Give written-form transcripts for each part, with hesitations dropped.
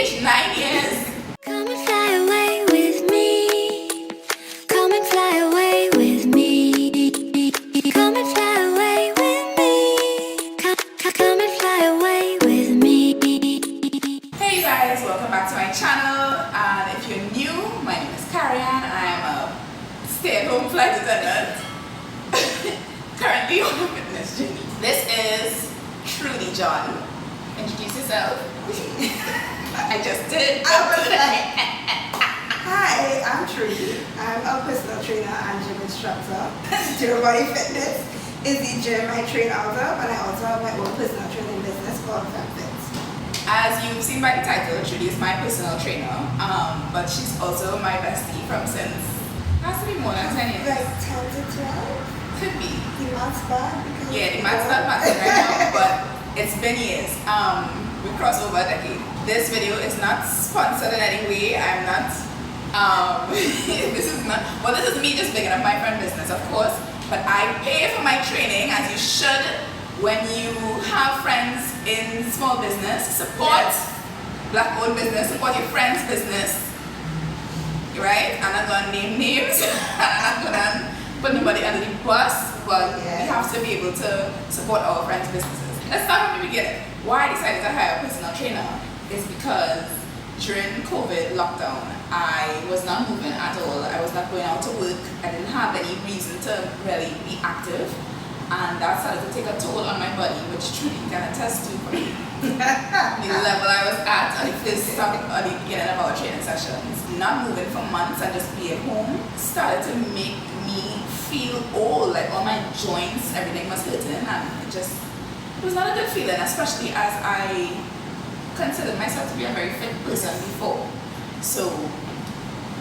age 9 years. Come and fly away with me. Come and fly away with me. Come and fly away with me. Come and fly away with me. Hey you guys, welcome back to my channel. And if you're new, my name is Karian. I am a stay-at-home flight attendant. Currently on a fitness journey. This is Trudy John. Introduce yourself. I just did. Hi, I'm Trudy. I'm a personal trainer and gym instructor. DUROBODY Fitness is the gym I train out of, and I also have my own personal training business called FEMFIT. As you've seen by the title, Trudy is my personal trainer, but she's also my bestie from since, has to be more than 10 years. Like 10 to 12? Could be. The math's bad. Yeah, the math's not mathing right now, but it's been years. We crossed over a decade. This video is not sponsored in any way. I'm not, this is me just bigging up my friend business, of course, but I pay for my training, as you should. When you have friends in small business, support black owned business, support your friend's business, right? I'm not gonna name names, I'm not gonna put nobody under the bus, but we have to be able to support our friends' businesses. Let's start from the beginning. Why I decided to hire a personal trainer is because during COVID lockdown, I was not moving at all. I was not going out to work. I didn't have any reason to really be active. And that started to take a toll on my body, which Trudy can attest to for me. The level I was at the beginning of our training sessions. Not moving for months and just being home started to make me feel old, like all my joints, everything was hurting, and it was not a good feeling, especially as I considered myself to be a very fit person before. So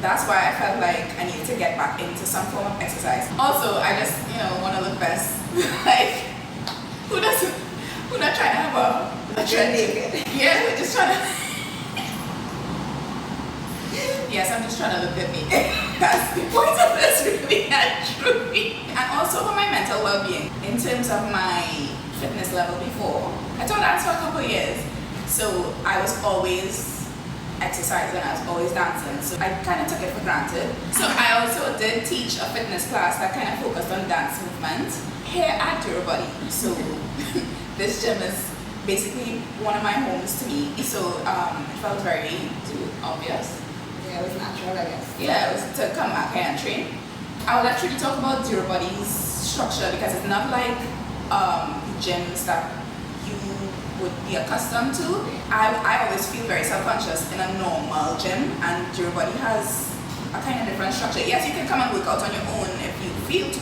that's why I felt like I needed to get back into some form of exercise. Also, I just, want to look best. Like, who not trying to have a trend naked? Yeah, we're just trying to. Yes, I'm just trying to look at me. That's the point of this, really and truly. And also for my mental well-being, in terms of my fitness level before. I taught dance for a couple of years, so I was always exercising, I was always dancing, so I kind of took it for granted. So I also did teach a fitness class that kind of focused on dance movement here at DUROBODY. So this gym is basically one of my homes to me, so it felt very obvious. Yeah, it was natural, I guess. Yeah, it was to come back here and train. I would actually talk about DUROBODY's structure because it's not like gyms that you would be accustomed to. I always feel very self-conscious in a normal gym, and DUROBODY has a kind of different structure. Yes, you can come and work out on your own if you feel to,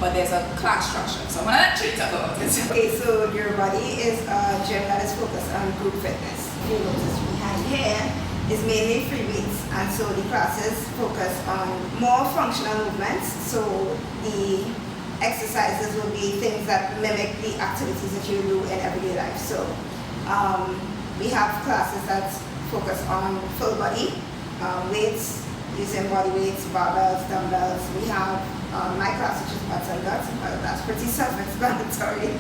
but there's a class structure. So I'm going to let you talk about it. Okay, so DUROBODY is a gym that is focused on group fitness. If you notice behind here is mainly free weights, and so the classes focus on more functional movements. So the exercises will be things that mimic the activities that you do in everyday life. So we have classes that focus on full body, weights, using body weights, barbells, dumbbells. We have my class, which is butts and guts, but that's pretty self-explanatory.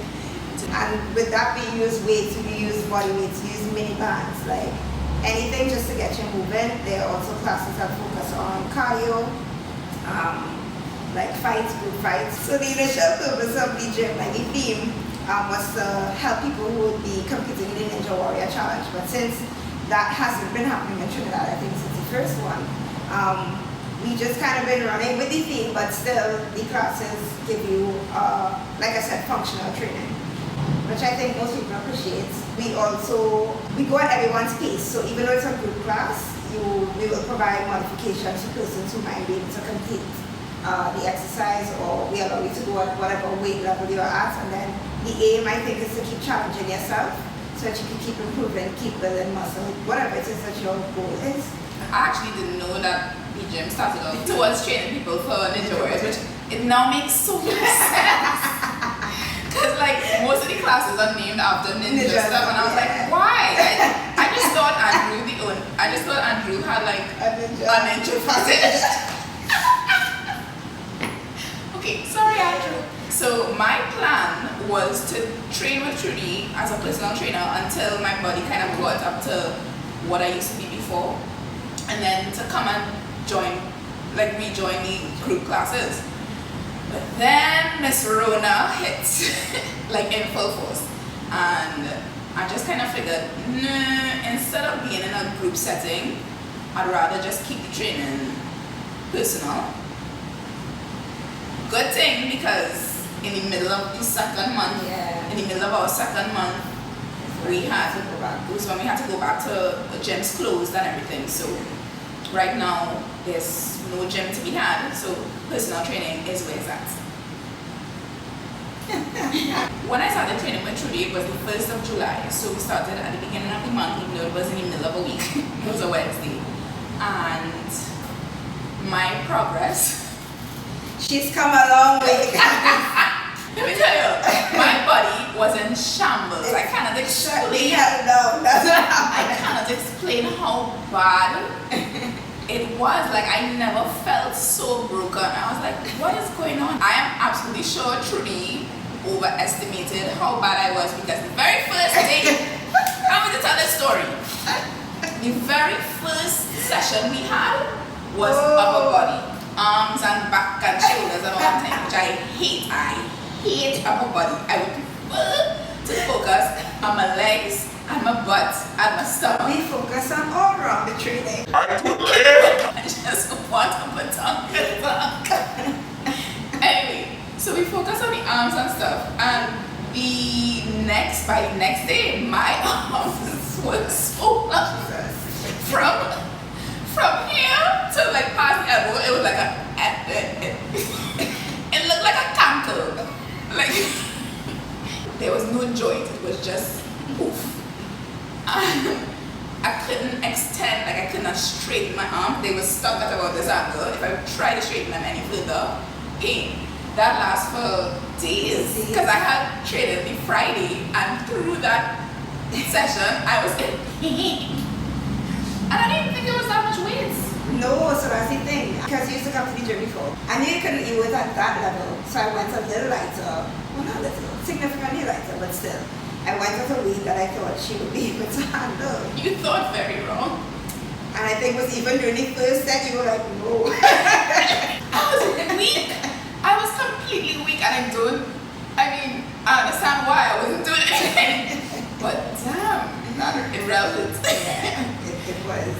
And with that, we use weights, we use body weights, we use mini bands, like anything just to get you moving. There are also classes that focus on cardio, like fights, group fights. So the initial purpose of the gym, like the theme, was to help people who would be competing in the Ninja Warrior Challenge. But since that hasn't been happening in Trinidad, I think since the first one, we just kind of been running with the theme, but still the classes give you, like I said, functional training, which I think most people appreciate. We go at everyone's pace. So even though it's a group class, we will provide modifications to persons who might be able to complete the exercise, or we allow you to go at whatever weight level you're at, and then the aim, I think, is to keep challenging yourself so that you can keep improving, keep building muscle, whatever it is that your goal is. I actually didn't know that the gym started off towards training people for Ninja Warriors, which it now makes so much sense. Because like most of the classes are named after ninja stuff, and I was like, why? I just thought Andrew had like a ninja fetish. Okay, sorry Andrew. So my plan was to train with Trudy as a personal trainer until my body kind of got up to what I used to be before, and then to come and rejoin the group classes. But then Miss Rona hit like in full force, and I just kind of figured, nah, instead of being in a group setting, I'd rather just keep the training personal. Good thing, because in the middle of the second month, in the middle of our second month, we had to go back. It was when we had to go back to the gyms closed and everything. So right now there's no gym to be had, so personal training is where it's at. When I started training with Trudy, it was the 1st of July, so we started at the beginning of the month, even though it was in the middle of a week. It was a Wednesday, and my progress. She's come a long way. Let me tell you, my body was in shambles. I cannot explain. I cannot explain how bad it was. Like, I never felt so broken. I was like, what is going on? I am absolutely sure Trudy overestimated how bad I was, because the very first day, I'm going to tell this story. The very first session we had was upper body, arms and back and shoulders and all that thing, which I hate. I hate upper body. I would prefer to focus on my legs and my butt and my stomach. We focus on all around the training. I just want to put on the back. Anyway, so we focus on the arms and stuff, and by the next day, my arms were so long. From here to like past the elbow, it was like it looked like a canker. Like, there was no joint, it was just poof. I couldn't extend, like I could not straighten my arm. They were stuck at about this angle. If I tried to straighten them any further, pain. That lasts for days, because I had traded the Friday, and through that session I was in pain, and I didn't think it was that much weight. No, so that's the thing, because you used to come to the gym before, I knew you couldn't eat with at that level, so I went a little lighter, well not little, significantly lighter, but still. I went with a weight that I thought she would be able to handle. You thought very wrong. And I think it was even during the first set, you were like, no. I was weak. I was completely weak, and I understand why I wasn't doing anything. But damn, not irrelevant. It was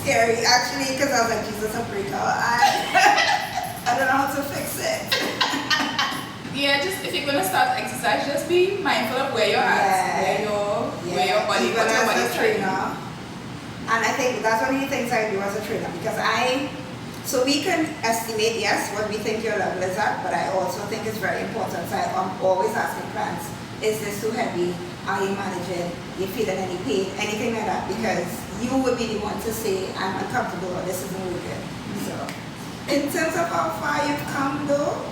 scary, actually, because I was like, Jesus, a breaker. I don't know how to fix it. Yeah, just if you're gonna start exercise, just be mindful of where you're at, where your body, even what your as body's a trainer. And I think that's one of the things I do as a trainer, because so we can estimate, yes, what we think your level is at, but I also think it's very important. So I'm always asking clients, is this too heavy? Are you managing? You feeling any pain? Anything like that, because you would be the one to say, I'm uncomfortable or this isn't working. So, in terms of how far you've come though,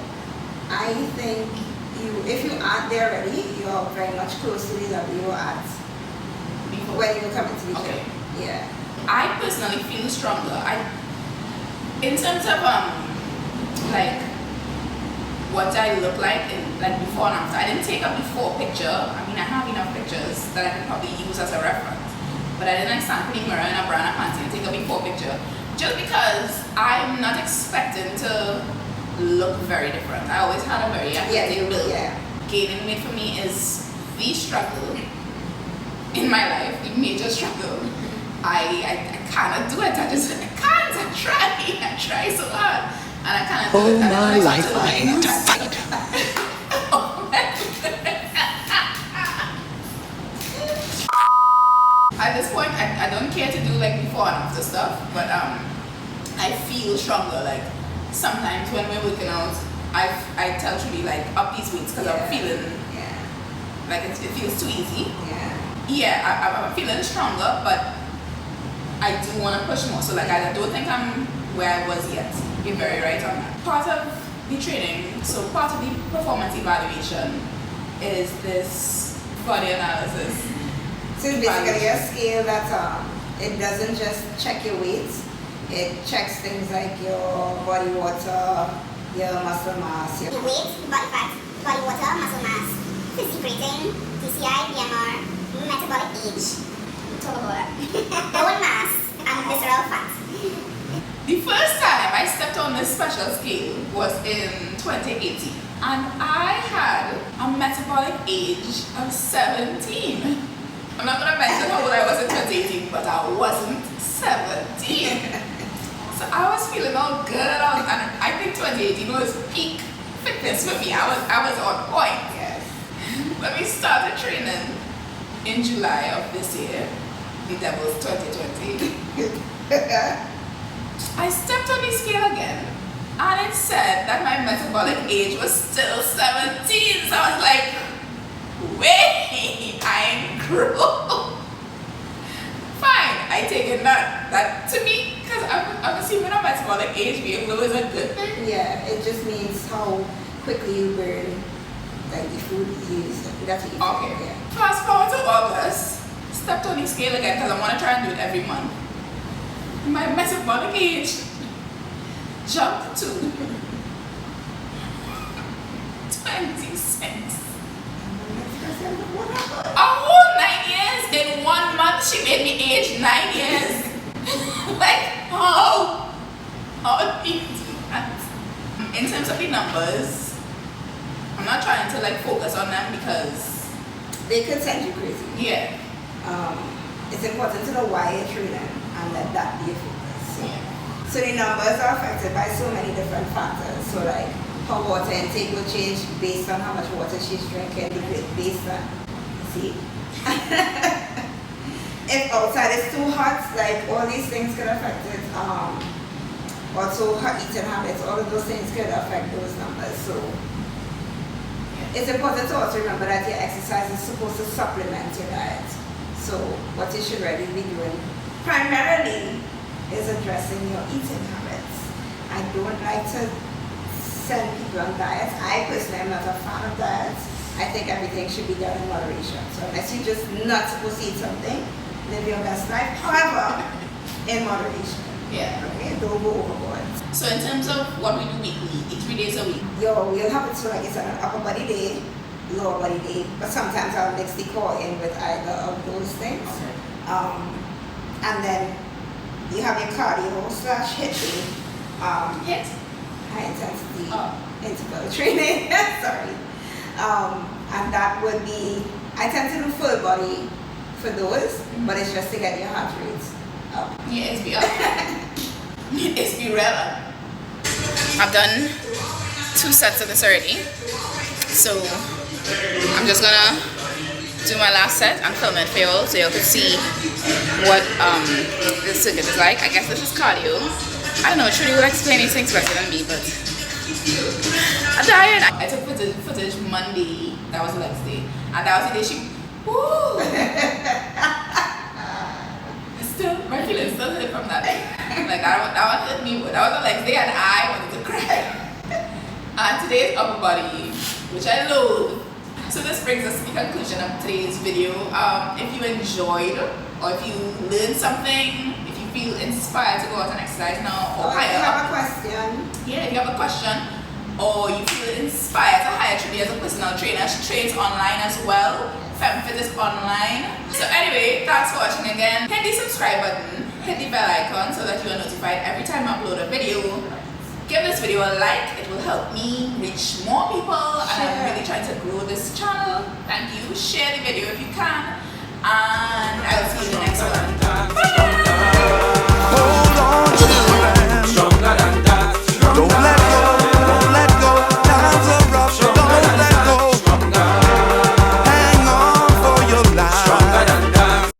I think if you aren't there already, you're very much close to the level you were at before when you were coming to the gym. Yeah. I personally feel stronger. In terms of like what I look like in like before and after, I didn't take a before picture. I mean, I have enough pictures that I can probably use as a reference, but I didn't like stand in the mirror in a bra and a panty and take a before picture, just because I'm not expecting to look very different. I always had a very athletic build. Gaining weight for me is the struggle in my life, the major struggle. I cannot do it. I can't. I try so hard, and I can't do it. All my life I had to fight. At this point, I don't care to do like before and after stuff, but I feel stronger. Like sometimes when we're working out, I tell Trudy like up these weights because I'm feeling like it feels too easy. I'm feeling stronger, but I do want to push more. So like I don't think I'm where I was yet. You're very right on that. Part of the training, so part of the performance evaluation is this body analysis. So it's basically a scale that it doesn't just check your weight, it checks things like your body water, your muscle mass, your weight, body fat, body water, muscle mass, physique rating, TCI, BMR, metabolic age. talk about that. Bone mass and visceral fat. The first time I stepped on this special scale was in 2018, and I had a metabolic age of 17. I'm not gonna mention how old I was in 2018, but I wasn't 17. So I was feeling all good, and I think 2018 was peak fitness for me. I was on point. Yes. When we started training in July of this year, the devil's 2020, I stepped on the scale again, and it said that my metabolic age was still 17. So I was like, wait, I grew. Fine, I take it that to me, because I'm assuming a metabolic age being low is a good thing. Yeah, it just means how quickly you burn like the food you use. That's what you Okay. Yeah. Fast forward to August, stepped on the scale again because I want to try and do it every month. My metabolic age jumped to 26. A whole 9 years in 1 month. She made me age 9 years. Like, how did you do that? In terms of the numbers, I'm not trying to like focus on them because They could send you crazy. yeah. It's important to know why you're training and let that be a focus. Yeah. So the numbers are affected by so many different factors. So like her water intake will change based on how much water she's drinking, based on, see? If outside is too hot, like all these things could affect it. Also her eating habits, all of those things could affect those numbers. So it's important to also remember that your exercise is supposed to supplement your diet. So what you should really be doing primarily is addressing your eating habits. I don't like to send people on diets. I personally am not a fan of diets. I think everything should be done in moderation. So unless you're just not supposed to eat something, live your best life. However, in moderation. Yeah. Okay, don't go overboard. So in terms of what we do weekly, it's 3 days a week. We'll have it so like it's an upper body day, lower body day, but sometimes I'll mix the core in with either of those things. And then you have your cardio / HIIT day. Hit. High intensity Oh. interval training. Sorry. And that would be, I tend to do full body for those, but it's just to get your heart rate up. Yeah, it's be up. It's be real up. I've done 2 sets of this already. So I'm just gonna do my last set and film it for y'all so y'all can see what this circuit is like. I guess this is cardio. I don't know, Trudy will explain these things better than me, but I'm tired. I took footage Monday, that was the next day, and that was the day she, woo! Still, my feelings still hit from that day. Like that one hit me, that was the next day and I wanted to cry. And today is upper body, which I loathe. So this brings us to the conclusion of today's video. If you enjoyed, or if you learned something, if you feel inspired to go out and exercise now, or If you higher have up, a question, yeah, if you have a question, or you feel inspired to hire Trudy as a personal trainer, she trains online as well. FEMFIT is online. So anyway, thanks for watching again. Hit the subscribe button, hit the bell icon so that you are notified every time I upload a video. Give this video a like, it will help me reach more people, and I'm really trying to grow this channel. Thank you. Share the video if you can.